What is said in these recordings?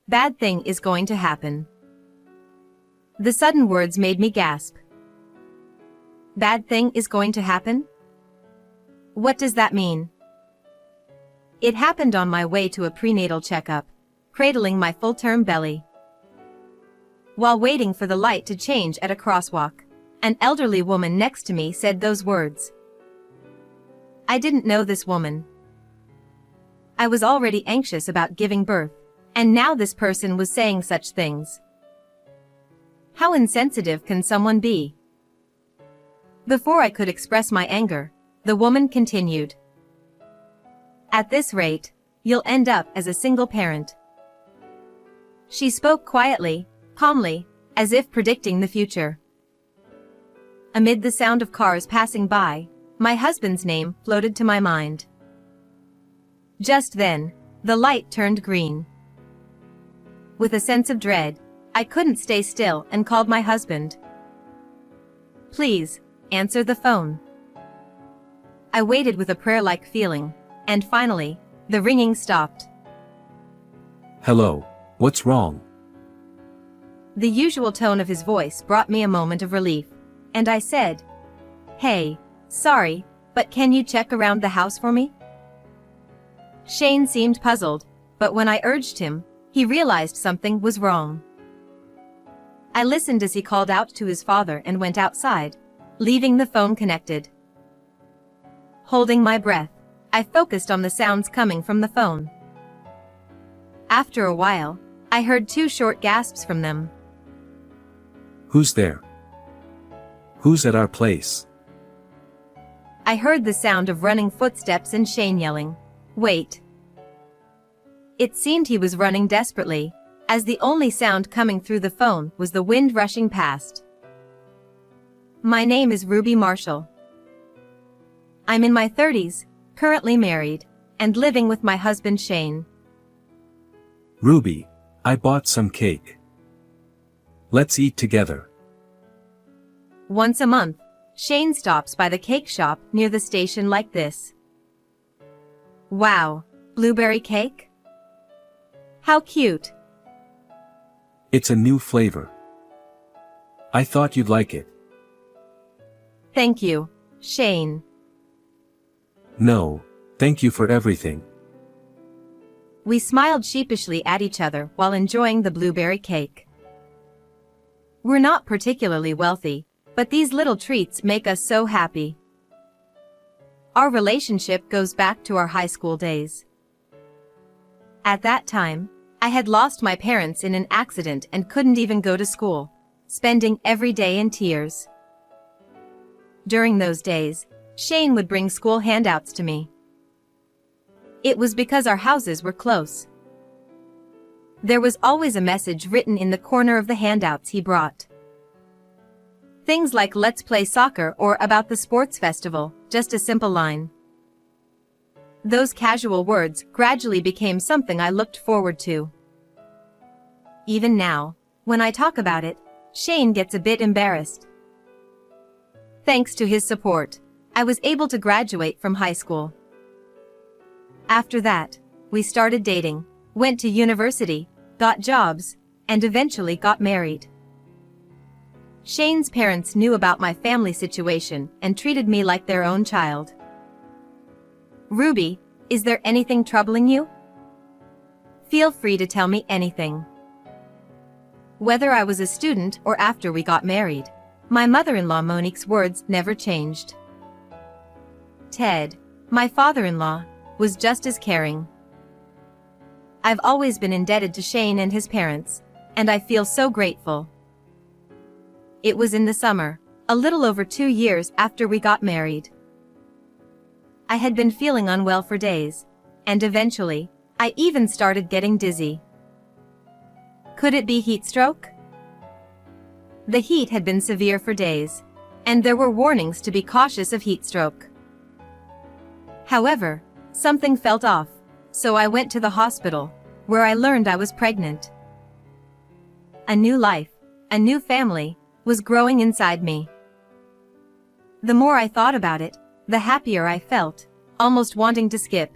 Bad thing is going to happen. The sudden words made me gasp. Bad thing is going to happen? What does that mean? It happened on my way to a prenatal checkup, cradling my full-term belly. While waiting for the light to change at a crosswalk, an elderly woman next to me said those words. I didn't know this woman. I was already anxious about giving birth, and now this person was saying such things. How insensitive can someone be? Before I could express my anger, the woman continued. At this rate, you'll end up as a single parent. She spoke quietly, calmly, as if predicting the future. Amid the sound of cars passing by, my husband's name floated to my mind. Just then, the light turned green. With a sense of dread, I couldn't stay still and called my husband. Please, answer the phone. I waited with a prayer-like feeling, and finally, the ringing stopped. Hello, what's wrong? The usual tone of his voice brought me a moment of relief, and I said, Hey, sorry, but can you check around the house for me? Shane seemed puzzled, but when I urged him, he realized something was wrong. I listened as he called out to his father and went outside, leaving the phone connected. Holding my breath, I focused on the sounds coming from the phone. After a while, I heard 2 short gasps from them. Who's there? Who's at our place? I heard the sound of running footsteps and Shane yelling, Wait. It seemed he was running desperately, as the only sound coming through the phone was the wind rushing past. My name is Ruby Marshall. I'm in my 30s, currently married, and living with my husband Shane. Ruby, I bought some cake. Let's eat together. Once a month, Shane stops by the cake shop near the station like this. Wow, blueberry cake? How cute. It's a new flavor. I thought you'd like it. Thank you, Shane. No, thank you for everything. We smiled sheepishly at each other while enjoying the blueberry cake. We're not particularly wealthy, but these little treats make us so happy. Our relationship goes back to our high school days. At that time, I had lost my parents in an accident and couldn't even go to school, spending every day in tears. During those days, Shane would bring school handouts to me. It was because our houses were close. There was always a message written in the corner of the handouts he brought. Things like "Let's play soccer" or "About the sports festival," just a simple line. Those casual words gradually became something I looked forward to. Even now, when I talk about it, Shane gets a bit embarrassed. Thanks to his support, I was able to graduate from high school. After that, we started dating, went to university, got jobs, and eventually got married. Shane's parents knew about my family situation and treated me like their own child. Ruby, is there anything troubling you? Feel free to tell me anything. Whether I was a student or after we got married, my mother-in-law Monique's words never changed. Ted, my father-in-law, was just as caring. I've always been indebted to Shane and his parents, and I feel so grateful. It was in the summer, a little over 2 years after we got married. I had been feeling unwell for days, and eventually, I even started getting dizzy. Could it be heat stroke? The heat had been severe for days, and there were warnings to be cautious of heat stroke. However, something felt off, so I went to the hospital, where I learned I was pregnant. A new life, a new family, was growing inside me. The more I thought about it, the happier I felt, almost wanting to skip.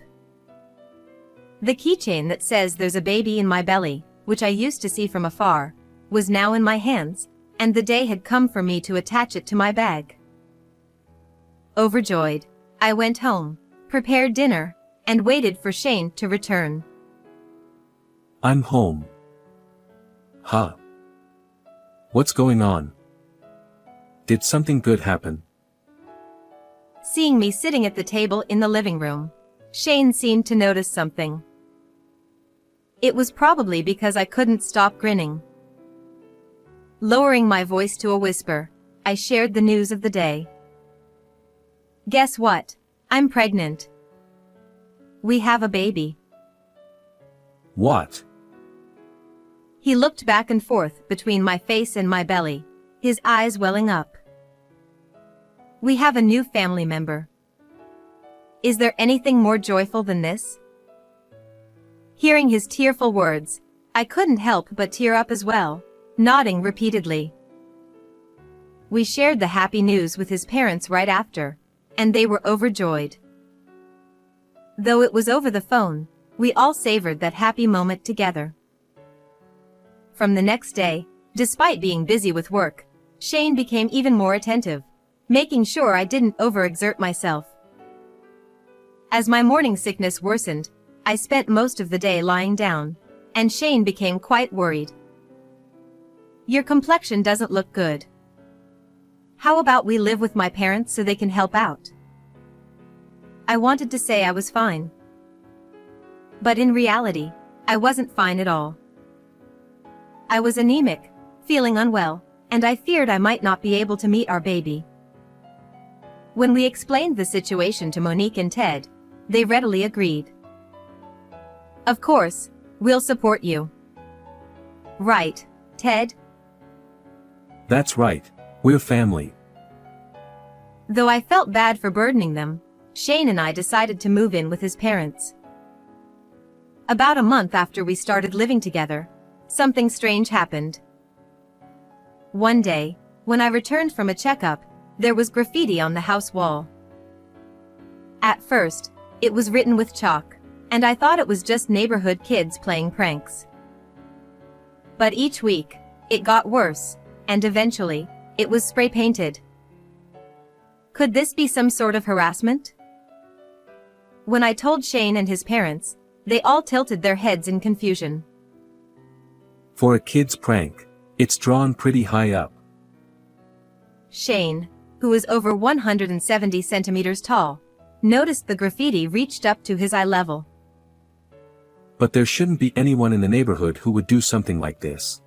The keychain that says there's a baby in my belly which I used to see from afar, was now in my hands, and the day had come for me to attach it to my bag. Overjoyed, I went home, prepared dinner, and waited for Shane to return. I'm home. Huh? What's going on? Did something good happen? Seeing me sitting at the table in the living room, Shane seemed to notice something. It was probably because I couldn't stop grinning. Lowering my voice to a whisper, I shared the news of the day. Guess what? I'm pregnant. We have a baby. What? He looked back and forth between my face and my belly, his eyes welling up. We have a new family member. Is there anything more joyful than this? Hearing his tearful words, I couldn't help but tear up as well, nodding repeatedly. We shared the happy news with his parents right after, and they were overjoyed. Though it was over the phone, we all savored that happy moment together. From the next day, despite being busy with work, Shane became even more attentive, making sure I didn't overexert myself. As my morning sickness worsened, I spent most of the day lying down, and Shane became quite worried. Your complexion doesn't look good. How about we live with my parents so they can help out? I wanted to say I was fine. But in reality, I wasn't fine at all. I was anemic, feeling unwell, and I feared I might not be able to meet our baby. When we explained the situation to Monique and Ted, they readily agreed. Of course, we'll support you. Right, Ted? That's right, we're family. Though I felt bad for burdening them, Shane and I decided to move in with his parents. About a month after we started living together, something strange happened. One day, when I returned from a checkup, there was graffiti on the house wall. At first, it was written with chalk, and I thought it was just neighborhood kids playing pranks. But each week, it got worse, and eventually, it was spray painted. Could this be some sort of harassment? When I told Shane and his parents, they all tilted their heads in confusion. For a kid's prank, it's drawn pretty high up. Shane, who is over 170 centimeters tall, noticed the graffiti reached up to his eye level. But there shouldn't be anyone in the neighborhood who would do something like this.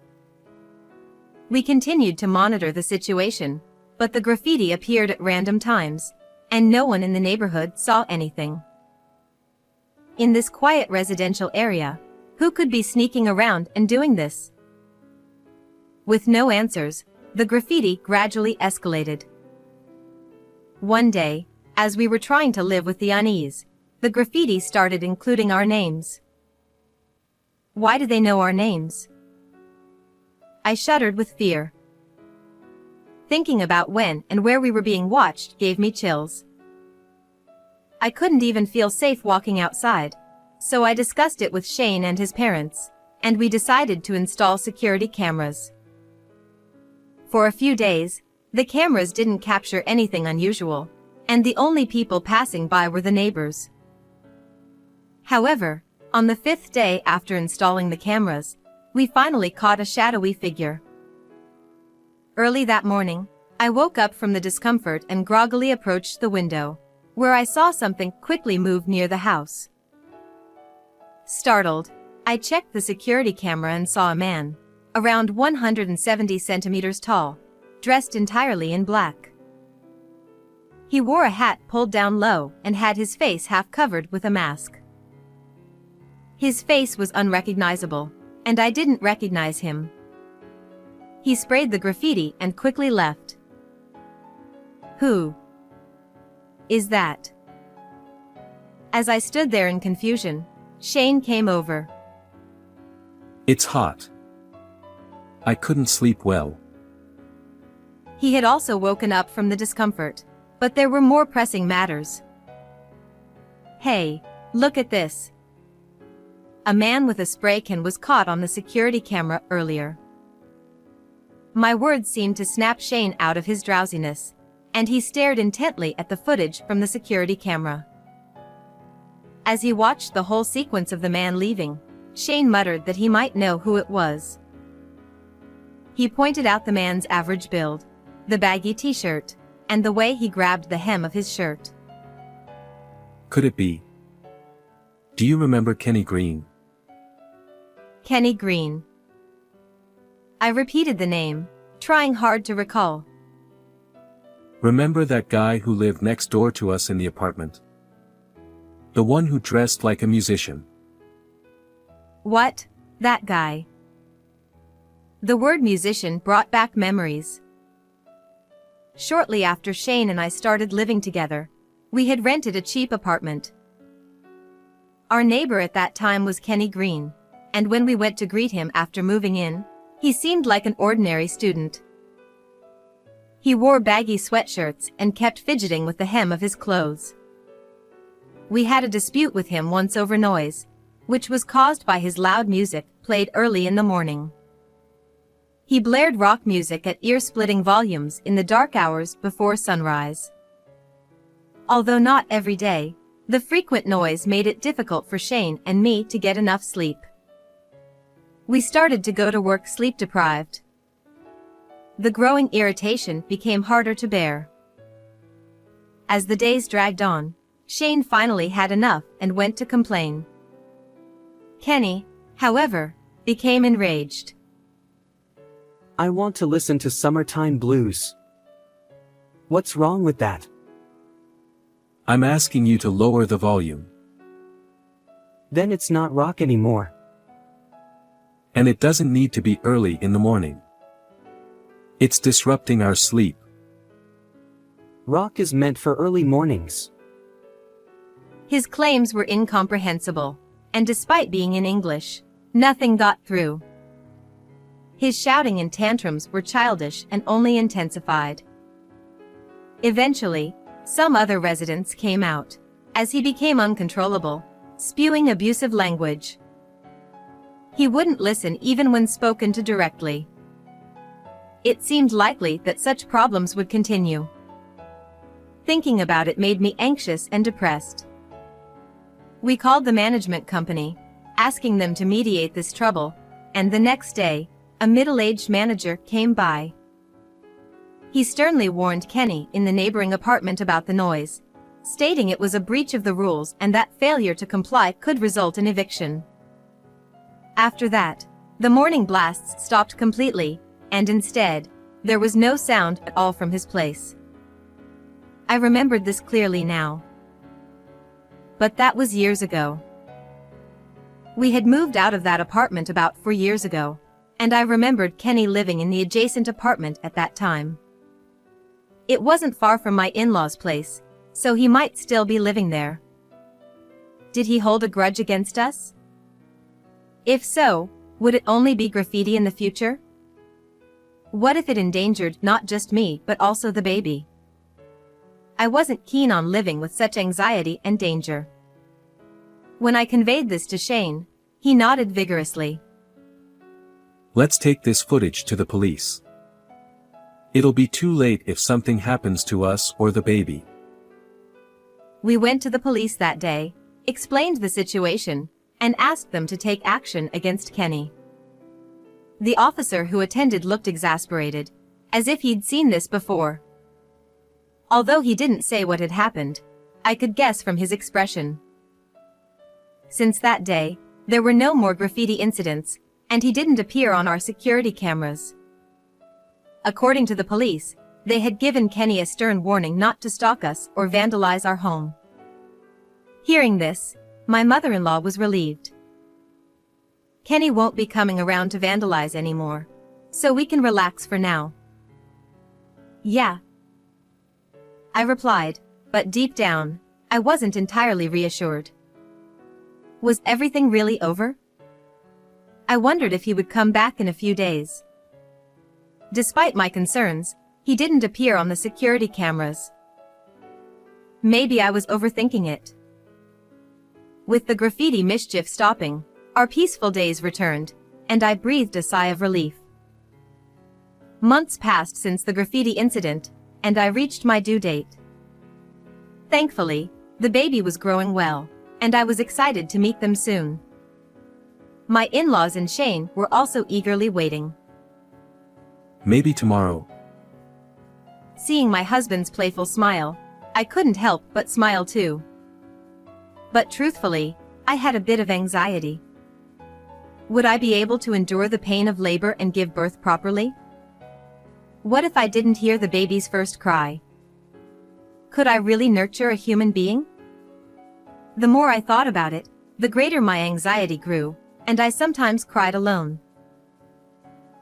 We continued to monitor the situation, but the graffiti appeared at random times, and no one in the neighborhood saw anything. In this quiet residential area, who could be sneaking around and doing this? With no answers, the graffiti gradually escalated. One day, as we were trying to live with the unease, the graffiti started including our names. Why do they know our names? I shuddered with fear. Thinking about when and where we were being watched gave me chills. I couldn't even feel safe walking outside, so I discussed it with Shane and his parents, and we decided to install security cameras. For a few days, the cameras didn't capture anything unusual, and the only people passing by were the neighbors. However, on the 5th day after installing the cameras, we finally caught a shadowy figure. Early that morning, I woke up from the discomfort and groggily approached the window, where I saw something quickly move near the house. Startled, I checked the security camera and saw a man, around 170 centimeters tall, dressed entirely in black. He wore a hat pulled down low and had his face half covered with a mask. His face was unrecognizable, and I didn't recognize him. He sprayed the graffiti and quickly left. Who is that? As I stood there in confusion, Shane came over. It's hot. I couldn't sleep well. He had also woken up from the discomfort, but there were more pressing matters. Hey, look at this. a man with a spray can was caught on the security camera earlier. My words seemed to snap Shane out of his drowsiness, and he stared intently at the footage from the security camera. As he watched the whole sequence of the man leaving, Shane muttered that he might know who it was. He pointed out the man's average build, the baggy t-shirt, and the way he grabbed the hem of his shirt. Could it be? Do you remember Kenny Green? Kenny Green. I repeated the name, trying hard to recall. Remember that guy who lived next door to us in the apartment? The one who dressed like a musician. What? That guy? The word musician brought back memories. Shortly after Shane and I started living together, we had rented a cheap apartment. Our neighbor at that time was Kenny Green, and when we went to greet him after moving in, he seemed like an ordinary student. He wore baggy sweatshirts and kept fidgeting with the hem of his clothes. We had a dispute with him once over noise, which was caused by his loud music played early in the morning. He blared rock music at ear-splitting volumes in the dark hours before sunrise. Although not every day, the frequent noise made it difficult for Shane and me to get enough sleep. We started to go to work sleep-deprived. The growing irritation became harder to bear. As the days dragged on, Shane finally had enough and went to complain. Kenny, however, became enraged. I want to listen to Summertime Blues. What's wrong with that? I'm asking you to lower the volume. Then it's not rock anymore. And it doesn't need to be early in the morning. It's disrupting our sleep. Rock is meant for early mornings. His claims were incomprehensible, and despite being in English, nothing got through. His shouting and tantrums were childish and only intensified. Eventually, some other residents came out, as he became uncontrollable, spewing abusive language. He wouldn't listen even when spoken to directly. It seemed likely that such problems would continue. Thinking about it made me anxious and depressed. We called the management company, asking them to mediate this trouble, and the next day, a middle-aged manager came by. He sternly warned Kenny in the neighboring apartment about the noise, stating it was a breach of the rules and that failure to comply could result in eviction. After that, the morning blasts stopped completely, and instead, there was no sound at all from his place. I remembered this clearly now. But that was years ago. We had moved out of that apartment about 4 years ago, and I remembered Kenny living in the adjacent apartment at that time. It wasn't far from my in-laws' place, so he might still be living there. Did he hold a grudge against us? If so, would it only be graffiti in the future? What if it endangered not just me but also the baby? I wasn't keen on living with such anxiety and danger. When I conveyed this to Shane, he nodded vigorously. Let's take this footage to the police. It'll be too late if something happens to us or the baby. We went to the police that day, explained the situation, and asked them to take action against Kenny. The officer who attended looked exasperated, as if he'd seen this before. Although he didn't say what had happened, I could guess from his expression. Since that day, there were no more graffiti incidents, and he didn't appear on our security cameras. According to the police, they had given Kenny a stern warning not to stalk us or vandalize our home. Hearing this, my mother-in-law was relieved. Kenny won't be coming around to vandalize anymore, so we can relax for now. Yeah, I replied, but deep down, I wasn't entirely reassured. Was everything really over? I wondered if he would come back in a few days. Despite my concerns, he didn't appear on the security cameras. Maybe I was overthinking it. With the graffiti mischief stopping, Our peaceful days returned, and I breathed a sigh of relief. Months passed since the graffiti incident, and I reached my due date. Thankfully, the baby was growing well, and I was excited to meet them soon. My in-laws and Shane were also eagerly waiting. Maybe tomorrow. Seeing my husband's playful smile, I couldn't help but smile too. But truthfully, I had a bit of anxiety. Would I be able to endure the pain of labor and give birth properly? What if I didn't hear the baby's first cry? Could I really nurture a human being? The more I thought about it, the greater my anxiety grew, and I sometimes cried alone.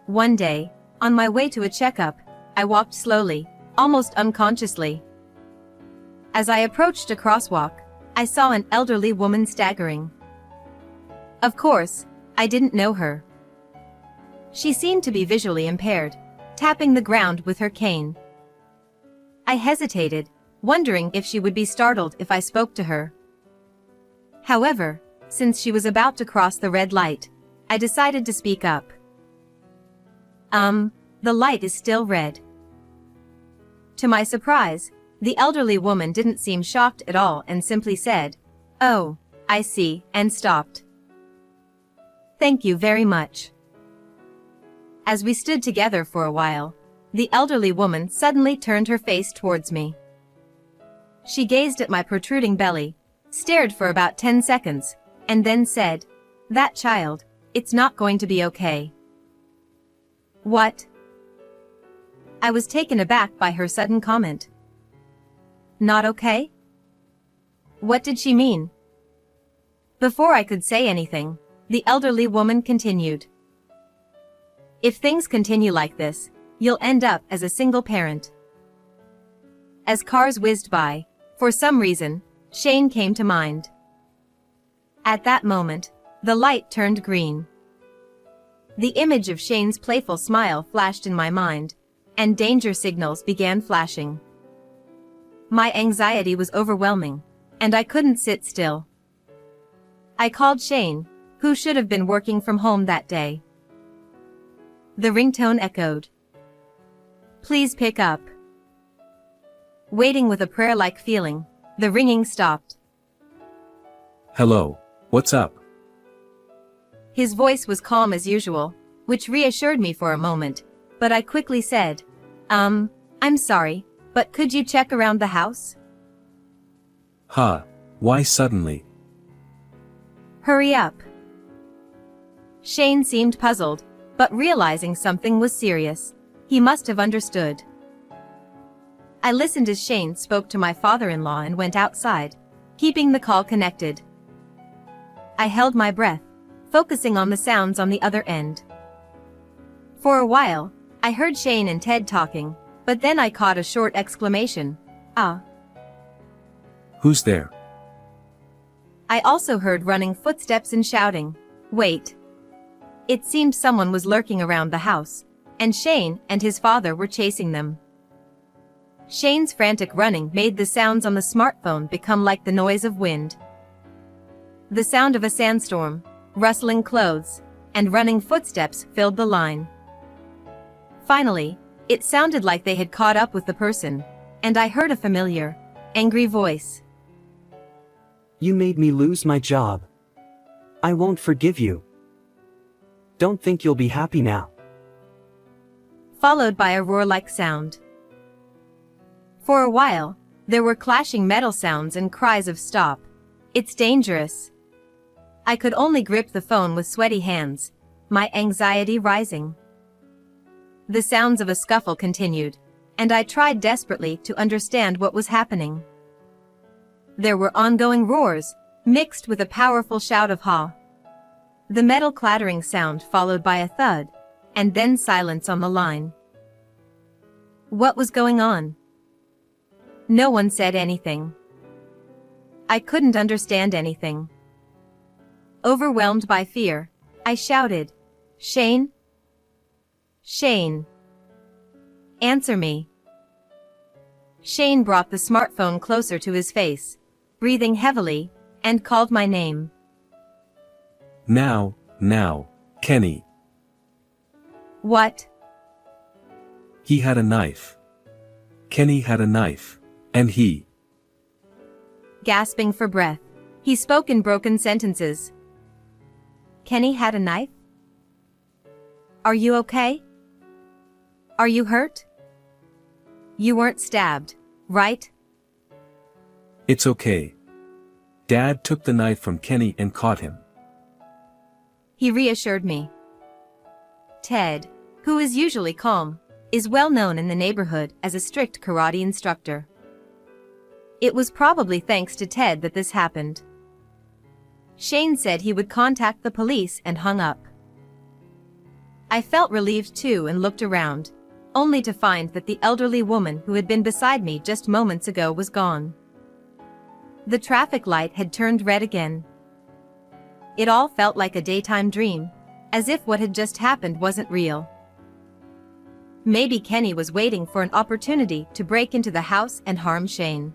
One day, on my way to a checkup, I walked slowly, almost unconsciously. As I approached a crosswalk, I saw an elderly woman staggering. Of course, I didn't know her. She seemed to be visually impaired, tapping the ground with her cane. I hesitated, wondering if she would be startled if I spoke to her. However, since she was about to cross the red light, I decided to speak up. The light is still red. To my surprise, the elderly woman didn't seem shocked at all and simply said, "Oh, I see," and stopped. "Thank you very much." As we stood together for a while, the elderly woman suddenly turned her face towards me. She gazed at my protruding belly, stared for about 10 seconds, and then said, "That child, it's not going to be okay." What? I was taken aback by her sudden comment. Not okay? What did she mean? Before I could say anything, the elderly woman continued. "If things continue like this, you'll end up as a single parent." As cars whizzed by, for some reason, Shane came to mind. At that moment, the light turned green. The image of Shane's playful smile flashed in my mind, and danger signals began flashing. My anxiety was overwhelming, and I couldn't sit still. I called Shane, who should have been working from home that day. The ringtone echoed. "Please pick up." Waiting with a prayer-like feeling, the ringing stopped. Hello, what's up? His voice was calm as usual, which reassured me for a moment, but I quickly said, I'm sorry, but could you check around the house?" Why suddenly? "Hurry up." Shane seemed puzzled, but realizing something was serious, he must have understood. I listened as Shane spoke to my father-in-law and went outside, keeping the call connected. I held my breath, focusing on the sounds on the other end. For a while, I heard Shane and Ted talking, but then I caught a short exclamation. "Ah." Who's there? I also heard running footsteps and shouting. Wait. It seemed someone was lurking around the house, and Shane and his father were chasing them. Shane's frantic running made the sounds on the smartphone become like the noise of wind. The sound of a sandstorm, rustling clothes, and running footsteps filled the line. Finally, it sounded like they had caught up with the person, and I heard a familiar, angry voice. You made me lose my job. I won't forgive you. Don't think you'll be happy now. Followed by a roar-like sound. For a while, there were clashing metal sounds and cries of "Stop. It's dangerous." I could only grip the phone with sweaty hands, my anxiety rising. The sounds of a scuffle continued, and I tried desperately to understand what was happening. There were ongoing roars, mixed with a powerful shout of "Ha!" The metal clattering sound followed by a thud, and then silence on the line. What was going on? No one said anything. I couldn't understand anything. Overwhelmed by fear, I shouted, "Shane? Shane. Answer me." Shane brought the smartphone closer to his face, breathing heavily, and called my name. Now, Kenny. What? He had a knife. Kenny had a knife. And he. Gasping for breath, he spoke in broken sentences. Kenny had a knife? Are you okay? Are you hurt? You weren't stabbed, right? It's okay. Dad took the knife from Kenny and caught him. He reassured me. Ted, who is usually calm, is well known in the neighborhood as a strict karate instructor. It was probably thanks to Ted that this happened. Shane said he would contact the police and hung up. I felt relieved too and looked around, only to find that the elderly woman who had been beside me just moments ago was gone. The traffic light had turned red again. It all felt like a daytime dream, as if what had just happened wasn't real. Maybe Kenny was waiting for an opportunity to break into the house and harm Shane.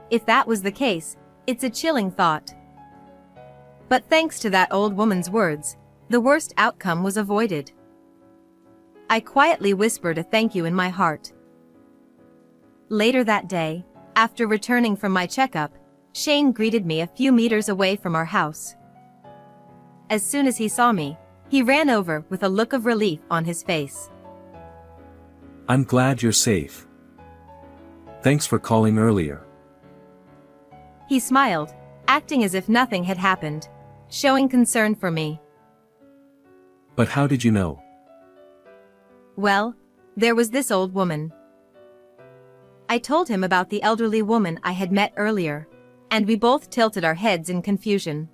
If that was the case, it's a chilling thought. But thanks to that old woman's words, the worst outcome was avoided. I quietly whispered a thank you in my heart. Later that day, after returning from my checkup, Shane greeted me a few meters away from our house. As soon as he saw me, he ran over with a look of relief on his face. I'm glad you're safe. Thanks for calling earlier. He smiled, acting as if nothing had happened, showing concern for me. But how did you know? Well, there was this old woman. I told him about the elderly woman I had met earlier, and we both tilted our heads in confusion.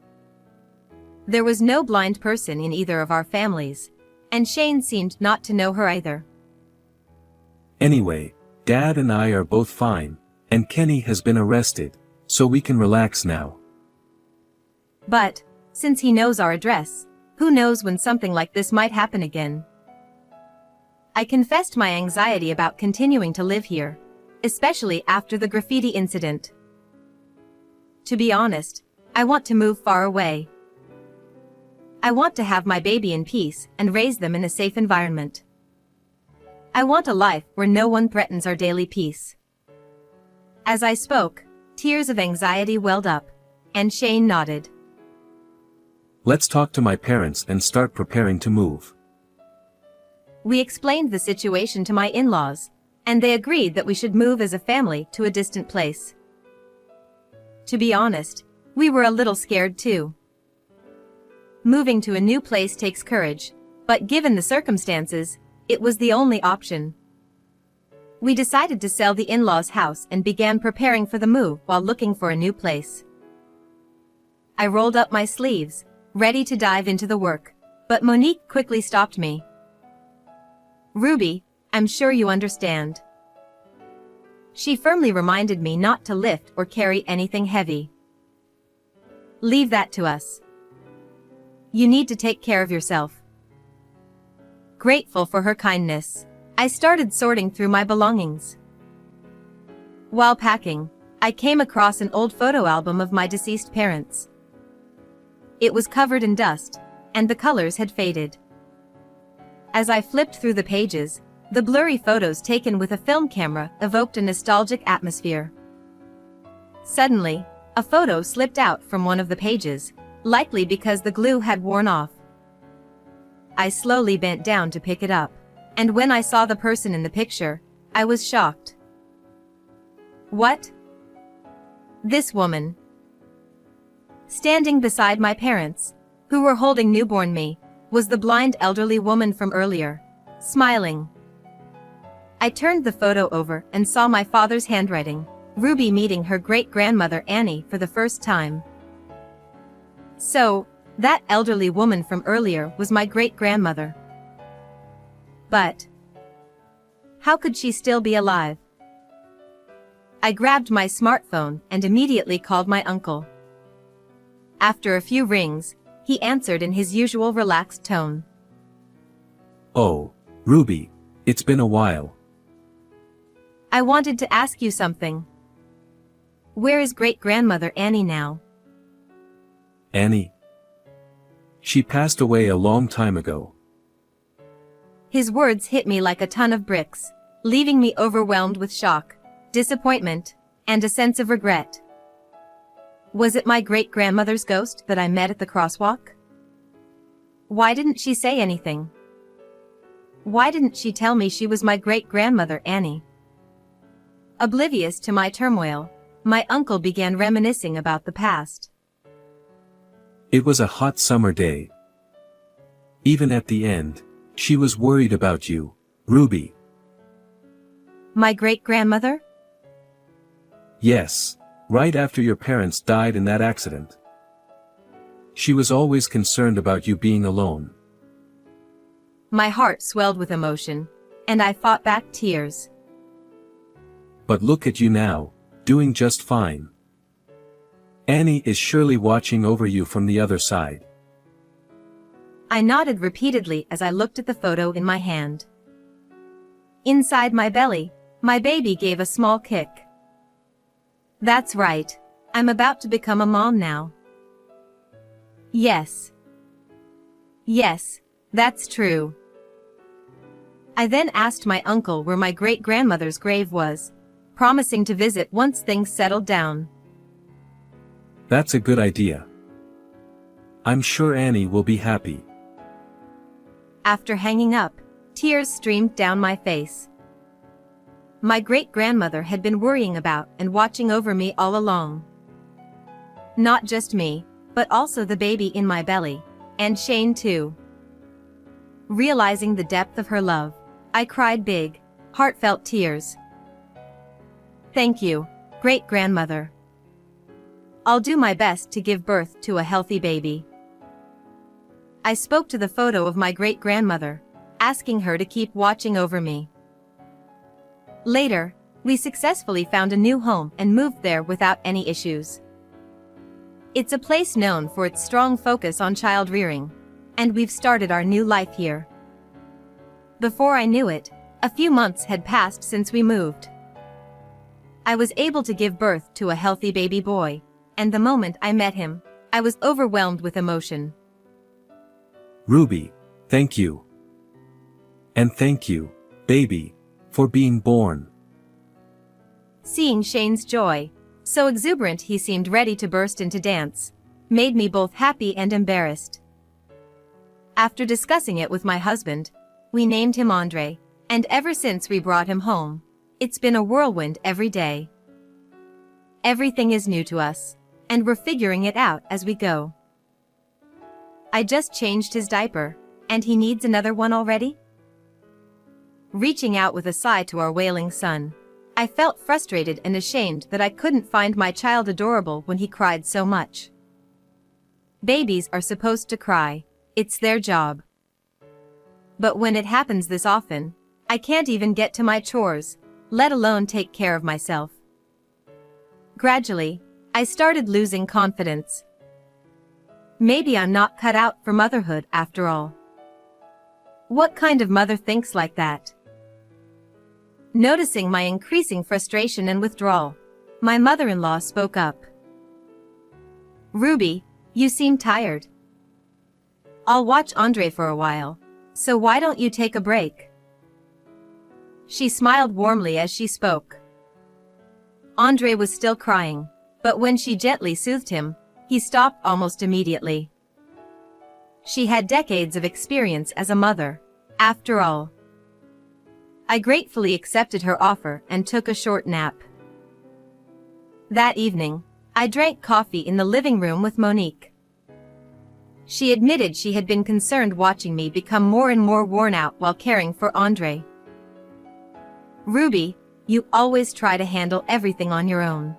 There was no blind person in either of our families, and Shane seemed not to know her either. Anyway, Dad and I are both fine, and Kenny has been arrested, so we can relax now. But, since he knows our address, who knows when something like this might happen again? I confessed my anxiety about continuing to live here, especially after the graffiti incident. To be honest, I want to move far away. I want to have my baby in peace and raise them in a safe environment. I want a life where no one threatens our daily peace. As I spoke, tears of anxiety welled up, and Shane nodded. Let's talk to my parents and start preparing to move. We explained the situation to my in-laws, and they agreed that we should move as a family to a distant place. To be honest, we were a little scared too. Moving to a new place takes courage, but given the circumstances, it was the only option. We decided to sell the in-laws' house and began preparing for the move while looking for a new place. I rolled up my sleeves, ready to dive into the work, but Monique quickly stopped me. Ruby, I'm sure you understand. She firmly reminded me not to lift or carry anything heavy. Leave that to us. You need to take care of yourself. Grateful for her kindness, I started sorting through my belongings. While packing, I came across an old photo album of my deceased parents. It was covered in dust, and the colors had faded. As I flipped through the pages, the blurry photos taken with a film camera evoked a nostalgic atmosphere. Suddenly, a photo slipped out from one of the pages, likely because the glue had worn off. I slowly bent down to pick it up, and when I saw the person in the picture, I was shocked. What? This woman. Standing beside my parents, who were holding newborn me, was the blind elderly woman from earlier, smiling. I turned the photo over and saw my father's handwriting, Ruby meeting her great-grandmother Annie for the first time. So, that elderly woman from earlier was my great-grandmother. But how could she still be alive? I grabbed my smartphone and immediately called my uncle. After a few rings, he answered in his usual relaxed tone. Oh, Ruby, it's been a while. I wanted to ask you something. Where is great-grandmother Annie now? Annie? She passed away a long time ago. His words hit me like a ton of bricks, leaving me overwhelmed with shock, disappointment, and a sense of regret. Was it my great-grandmother's ghost that I met at the crosswalk? Why didn't she say anything? Why didn't she tell me she was my great-grandmother Annie? Oblivious to my turmoil, my uncle began reminiscing about the past. It was a hot summer day. Even at the end, she was worried about you, Ruby. My great-grandmother? Yes, right after your parents died in that accident. She was always concerned about you being alone. My heart swelled with emotion, and I fought back tears. But look at you now, doing just fine. Annie is surely watching over you from the other side. I nodded repeatedly as I looked at the photo in my hand. Inside my belly, my baby gave a small kick. That's right, I'm about to become a mom now. Yes. Yes, that's true. I then asked my uncle where my great-grandmother's grave was, promising to visit once things settled down. That's a good idea. I'm sure Annie will be happy. After hanging up, tears streamed down my face. My great-grandmother had been worrying about and watching over me all along. Not just me, but also the baby in my belly, and Shane too. Realizing the depth of her love, I cried big, heartfelt tears. Thank you, great-grandmother. I'll do my best to give birth to a healthy baby. I spoke to the photo of my great-grandmother, asking her to keep watching over me. Later, we successfully found a new home and moved there without any issues. It's a place known for its strong focus on child rearing, and we've started our new life here. Before I knew it, a few months had passed since we moved. I was able to give birth to a healthy baby boy, and the moment I met him, I was overwhelmed with emotion. Ruby, thank you. And thank you, baby, for being born. Seeing Shane's joy, so exuberant he seemed ready to burst into dance, made me both happy and embarrassed. After discussing it with my husband, we named him Andre, and ever since we brought him home, it's been a whirlwind every day. Everything is new to us, and we're figuring it out as we go. I just changed his diaper, and he needs another one already? Reaching out with a sigh to our wailing son, I felt frustrated and ashamed that I couldn't find my child adorable when he cried so much. Babies are supposed to cry, it's their job. But when it happens this often, I can't even get to my chores, let alone take care of myself. Gradually, I started losing confidence. Maybe I'm not cut out for motherhood after all. What kind of mother thinks like that? Noticing my increasing frustration and withdrawal, my mother-in-law spoke up. Ruby, you seem tired. I'll watch Andre for a while, so why don't you take a break? She smiled warmly as she spoke. Andre was still crying, but when she gently soothed him, he stopped almost immediately. She had decades of experience as a mother, after all. I gratefully accepted her offer and took a short nap. That evening, I drank coffee in the living room with Monique. She admitted she had been concerned watching me become more and more worn out while caring for Andre. Ruby, you always try to handle everything on your own.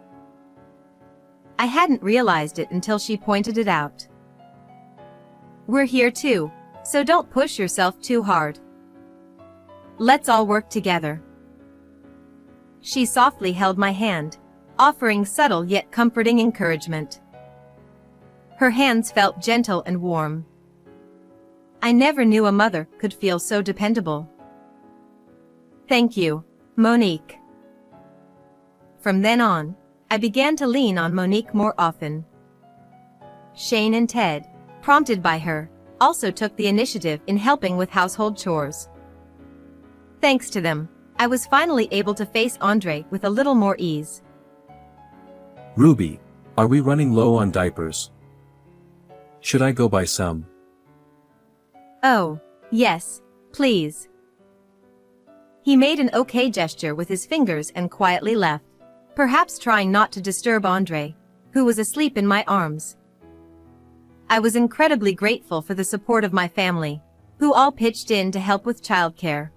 I hadn't realized it until she pointed it out. We're here too, so don't push yourself too hard. Let's all work together. She softly held my hand, offering subtle yet comforting encouragement. Her hands felt gentle and warm. I never knew a mother could feel so dependable. Thank you, Monique. From then on, I began to lean on Monique more often. Shane and Ted, prompted by her, also took the initiative in helping with household chores. Thanks to them, I was finally able to face Andre with a little more ease. Ruby, are we running low on diapers? Should I go buy some? Oh, yes, please. He made an okay gesture with his fingers and quietly left, perhaps trying not to disturb Andre, who was asleep in my arms. I was incredibly grateful for the support of my family, who all pitched in to help with childcare.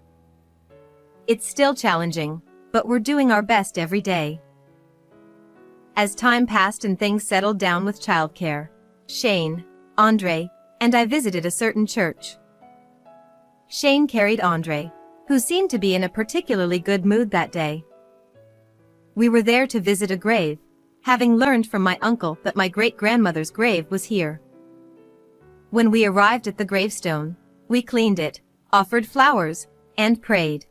It's still challenging, but we're doing our best every day. As time passed and things settled down with childcare, Shane, Andre, and I visited a certain church. Shane carried Andre, who seemed to be in a particularly good mood that day. We were there to visit a grave, having learned from my uncle that my great-grandmother's grave was here. When we arrived at the gravestone, we cleaned it, offered flowers, and prayed.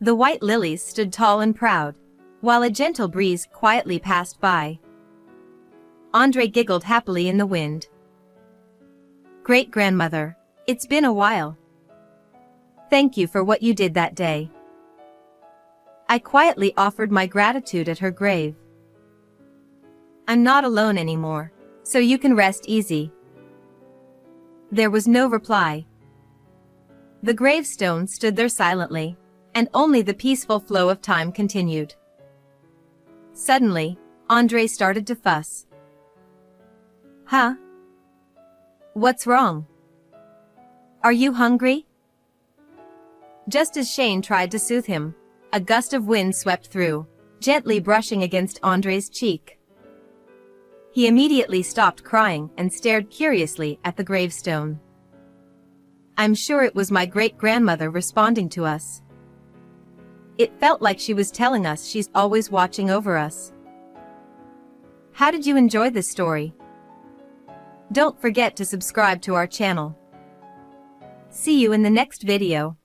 The white lilies stood tall and proud, while a gentle breeze quietly passed by. Andre giggled happily in the wind. Great-grandmother, it's been a while. Thank you for what you did that day. I quietly offered my gratitude at her grave. I'm not alone anymore, so you can rest easy. There was no reply. The gravestone stood there silently, and only the peaceful flow of time continued. Suddenly, Andre started to fuss. Huh? What's wrong? Are you hungry? Just as Shane tried to soothe him, a gust of wind swept through, gently brushing against Andre's cheek. He immediately stopped crying and stared curiously at the gravestone. I'm sure it was my great-grandmother responding to us. It felt like she was telling us she's always watching over us. How did you enjoy this story? Don't forget to subscribe to our channel. See you in the next video.